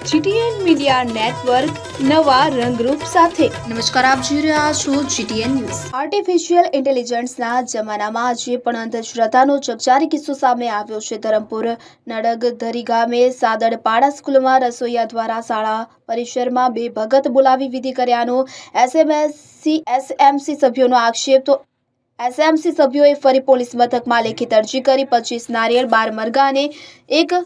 GTN media network નવા રંગરૂપ સાથે। નમસ્કાર, આપ જોઈ રહ્યા છો GTN ન્યૂઝ। આર્ટિફિશિયલ ઇન્ટેલિજન્સના જમાનામાં આજે પણ અંધશ્રદ્ધાનો ચકચારી કિસ્સો સામે આવ્યો છે। ધરમપુર નડગધરી ગામે સાદડપાડા સ્કૂલમાં રસોઈયા દ્વારા શાળા પરિસરમાં બે ભગત બોલાવી વિધિ કર્યાનો SMC સભ્યોનો આક્ષેપ। તો SMC સભ્યોએ ફરી પોલીસ મથકમાં લેખિત અરજી કરી 25 નારિયેળ 12 મરઘા અને એક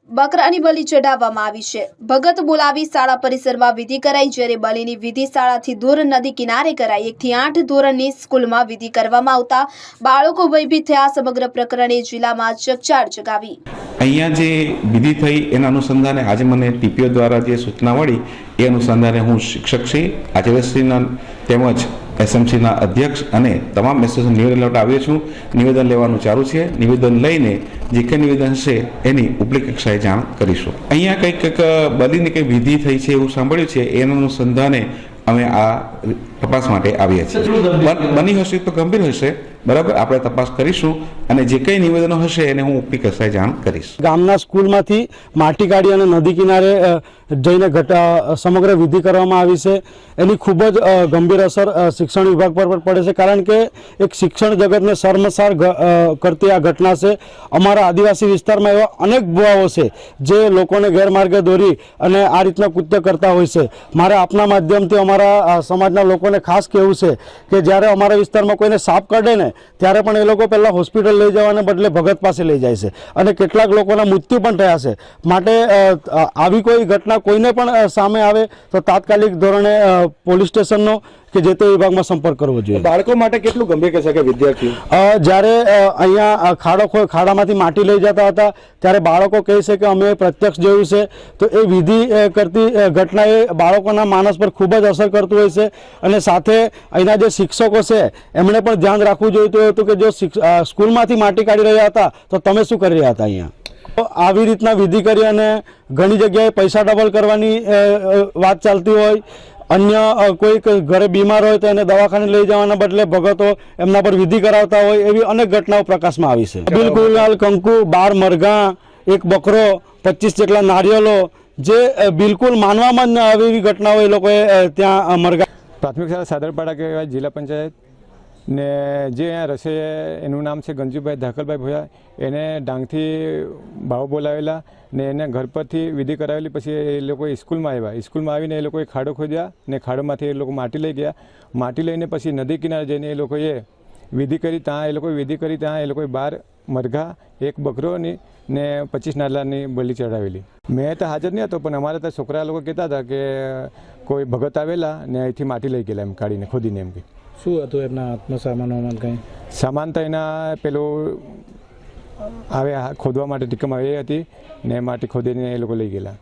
બકરાની બલિ ચઢાવવામાં આવી છે। ભગત બોલાવી શાળા પરિસરમાં વિધિ કરાઈ, જ્યારે બલિની વિધિ શાળાથી દૂર નદી કિનારે કરાઈ। 1 થી 8 ધોરણની સ્કૂલમાં વિધિ કરવામાં આવતા બાળકો ભયભીત થયા। સમગ્ર પ્રકરણે જિલ્લામાં ચકચાર જગાવી। અહીંયા જે વિધિ થઈ એના અનુસંધાને આજે મને ટીપીઓ દ્વારા જે સૂચના મળી એ અનુસંધાને હું શિક્ષક શ્રી આચાર્યશ્રીના તેમજ SMCના અધ્યક્ષ અને તમામ એસોસિએશન નિવેદન લેવા આવ્યો છું। નિવેદન લેવાનું ચાલુ છે। નિવેદન લઈને જે કંઈ નિવેદન હશે એની ઉપલી કક્ષાએ જાણ કરીશું। અહીંયા કંઈક બલિની કંઈ વિધિ થઈ છે એવું સાંભળ્યું છે, એના અનુસંધાને અમે આ તપાસ માટે આવ્યા છીએ। બની હશે તો ગંભીર હશે, બરાબર, આપણે તપાસ કરીશું અને જે કંઈ નિવેદનો હશે એને હું ઉપલી કક્ષાએ જાણ કરીશ। ગામના સ્કૂલમાંથી માટી કાઢી અને નદી કિનારે જઈને સમગ્ર વિધિ કરવામાં આવી છે। એની ખૂબ જ ગંભીર અસર શિક્ષણ વિભાગ પર પણ પડે છે, કારણ કે એક શિક્ષણ જગતને શર્મસાર કરતી આ ઘટના છે। અમારા આદિવાસી વિસ્તારમાં એવા અનેક ભુવાઓ છે જે લોકોને ગેરમાર્ગે દોરી અને આ રીતના કૃત્ય કરતા હોય છે। મારે આપના માધ્યમથી અમારા સમાજના લોકોને ખાસ કહેવું છે કે જ્યારે અમારા વિસ્તારમાં કોઈને સાપ કાઢે ને ત્યારે પણ એ લોકો પહેલાં હોસ્પિટલ લઈ જવાને બદલે ભગત પાસે લઈ જાય છે અને કેટલાક લોકોના મૃત્યુ પણ થયા છે। માટે આવી કોઈ ઘટના કોઈને પણ સામે આવે તો તાત્કાલિક ધોરણે પોલીસ સ્ટેશનનો કે જે તે વિભાગમાં સંપર્ક કરવો જોઈએ। બાળકો માટે કેટલું ગંભીર કહે છે કે વિદ્યાર્થીઓ જ્યારે અહીંયા ખાડામાંથી માટી લઈ જતા હતા ત્યારે બાળકો કહે છે કે અમે પ્રત્યક્ષ જોયું છે। તો એ વિધિ કરતી ઘટના એ બાળકોના માનસ પર ખૂબ જ અસર કરતું હોય છે અને સાથે અહીંના જે શિક્ષકો છે એમણે પણ ધ્યાન રાખવું જોઈતું હતું કે જો સ્કૂલમાંથી માટી કાઢી રહ્યા હતા તો તમે શું કરી રહ્યા હતા અહીંયા। આવી રીતના વિધિ કરી અને ઘણી જગ્યાએ પૈસા ડબલ કરવાની વાત ચાલતી હોય। અન્ય કોઈક ઘરે બીમાર હોય તો એને દવાખાને લઈ જવાના બદલે ભગતો એમના પર વિધિ કરાવતા હોય, એવી અનેક ઘટનાઓ પ્રકાશમાં આવી છે। બિલકુલ કંકુ 12 મરઘા, એક બકરો, 25 જેટલા નારિયેળો, જે બિલકુલ માનવામાં જ ન આવે એવી ઘટનાઓ એ લોકોએ ત્યાં મરઘા। પ્રાથમિક શાળા સાદરપાડા કહેવાય, જિલ્લા પંચાયત ને જે અહીંયા રસોઈ એનું નામ છે ગંજુભાઈ ધાકલભાઈ ભોયા। એને ડાંગથી ભાવ બોલાવેલા ને એને ઘર પરથી વિધિ કરાવેલી। પછી એ લોકો સ્કૂલમાં આવ્યા। સ્કૂલમાં આવીને એ લોકોએ ખાડો ખોદ્યા ને ખાડોમાંથી એ લોકો માટી લઈ ગયા। માટી લઈને પછી નદી કિનારે જઈને એ લોકોએ વિધિ કરી। ત્યાં એ લોકોએ વિધિ કરી, ત્યાં એ લોકોએ 12 મરઘા, એક બકરોની ને 25 નાલાની બલિ ચડાવેલી। મેં તો હાજર નહીં હતો, પણ અમારે ત્યાં છોકરા લોકો કહેતા હતા કે કોઈ ભગત આવેલા ને અહીંથી માટી લઈ ગયેલા એમ કાઢીને ખોદીને એમ કે। શું હતું એમના હાથમાં સામાન કંઈ? સામાન તો એના પેલું આવે ખોદવા માટે ટીકમ આવી હતી ને માટી ખોદીને એ લોકો લઈ ગયેલા।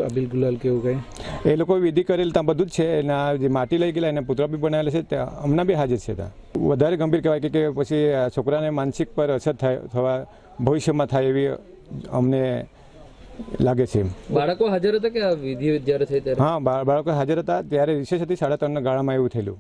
અબીલ ગુલાલ કેવું કંઈ એ લોકો વિધિ કરેલ ત્યાં બધું જ છે। એના જે માટી લઈ ગયેલા એના પુતળા બી બનાવેલા છે, ત્યાં હમણાં બી હાજર છે। ત્યાં વધારે ગંભીર કહેવાય કે પછી છોકરાને માનસિક પર અસર થવા ભવિષ્યમાં થાય એવી અમને લાગે છે। બાળકો હાજર હતા કે વિધિ જ્યારે થઈ ત્યારે? હા, બાળકો હાજર હતા। ત્યારે રિસેસ હતી 3:30 ગાળામાં એવું થયેલું।